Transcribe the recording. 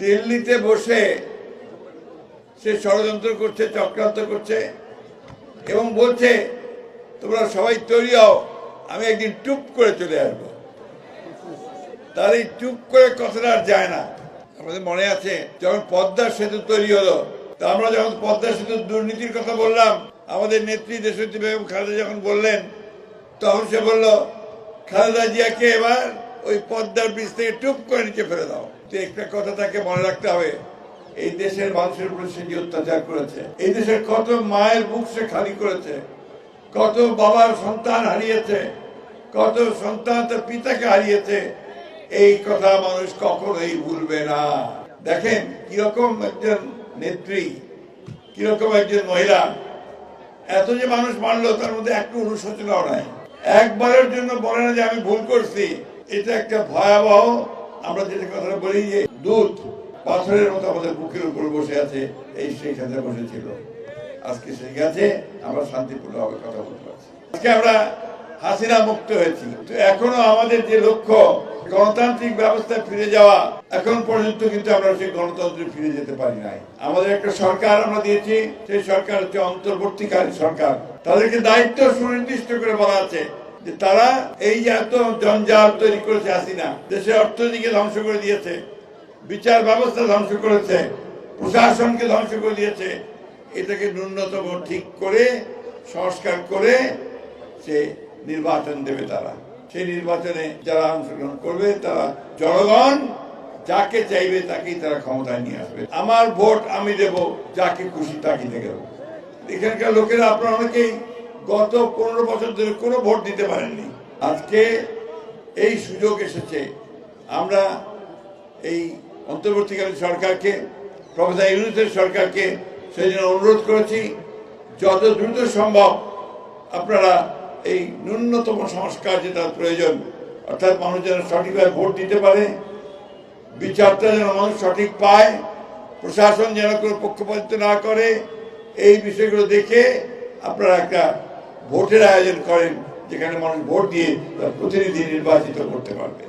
দিল্লিতে বসে সে ষড়যন্ত্র করছে, চক্রান্ত করছে এবং বলছে তোমরা সবাই তৈরি হও, আমি একদিন টুপ করে চলে আসবো। তার এই টুপ করে কথাটা আর যায় না। আমাদের মনে আছে যখন পদ্মা সেতু তৈরি হলো, তা আমরা যখন পদ্মা সেতুর দুর্নীতির কথা বললাম, আমাদের নেত্রী দেশনেত্রী বেগম খালেদা যখন বললেন, তখন সে বলল খালেদা জিয়াকে এবার ওই পদ্মার ব্রিজ থেকে টুপ করে নিচে ফেলে দাও। তো একটা কথা তাকে মনে রাখতে হবে, এই দেশের মানুষের উপর সে যে অত্যাচার করেছে, এই দেশের কত মায়ের বুক সে খালি করেছে, কত বাবার সন্তান হারিয়েছে, কত সন্তান তার পিতাকে হারিয়েছে, এই কথা মানুষ কখনোই ভুলবে না। দেখেন কিরকম একজন নেত্রী, কিরকম একজন মহিলা, এত যে মানুষ মানলো তার মধ্যে একটু অনুশোচনাও নাই। একবারের জন্য বলে না যে আমি ভুল করছি। এটা একটা ভয়াবহ, আমরা যেটা কথা বলি যে দুধ পাথরের মতো আমাদের বুকের উপর বসে আছে, এই সেইখানে বসেছিল। আজকে সেই গেছে, আমরা শান্তিপূর্ণভাবে কথা বলতে পারছি। আজকে আমরা হাসিনা মুক্ত হয়েছি। তো এখনো আমাদের যে লক্ষ্য গণতান্ত্রিক ব্যবস্থায় ফিরে যাওয়া, এখন পর্যন্ত কিন্তু আমরা সেই গণতন্ত্রে ফিরে যেতে পারি নাই। আমাদের একটা সরকার আমরা দিয়েছি, সেই সরকার হচ্ছে অন্তর্বর্তীকালীন সরকার। তাদেরকে দায়িত্ব সুনির্দিষ্ট করে বলা আছে যে তারা এই যে এত জঞ্জাল তৈরি করেছে হাসিনা, দেশের অর্থনীতিকে ধ্বংস করে দিয়েছে, বিচার ব্যবস্থা ধ্বংস করেছে, প্রশাসনকে ধ্বংস করে দিয়েছে, এটাকে ন্যূনতম ঠিক করে সংস্কার করে সে নির্বাচন দেবে। তারা সেই নির্বাচনে যারা অংশগ্রহণ করবে তারা জনগণ যাকে চাইবে তাকেই তারা ক্ষমতায় নিয়ে আসবে। আমার ভোট আমি দেব, যাকে খুশি তাকে দেব। এখানকার লোকেরা আপনারা অনেকেই গত 15 বছর ধরে কোনো ভোট দিতে পারেননি। আজকে এই সুযোগ এসেছে। আমরা এই অন্তর্বর্তীকালীন সরকারকে, প্রফেসর ইউনূসের সরকারকে সেই জন্য অনুরোধ করেছি, যত দ্রুত সম্ভব আপনারা এই ন্যূনতম সংস্কার যেটা প্রয়োজন, অর্থাৎ মানুষ যেন সঠিকভাবে ভোট দিতে পারে, বিচারটা যেন মানুষ সঠিক পায়, প্রশাসন যেন কোনো পক্ষপাতিত্ব না করে, এই বিষয়গুলো দেখে আপনারা একটা ভোটের আয়োজন করেন, যেখানে মানুষ ভোট দিয়ে তার প্রতিনিধি নির্বাচিত করতে পারবে।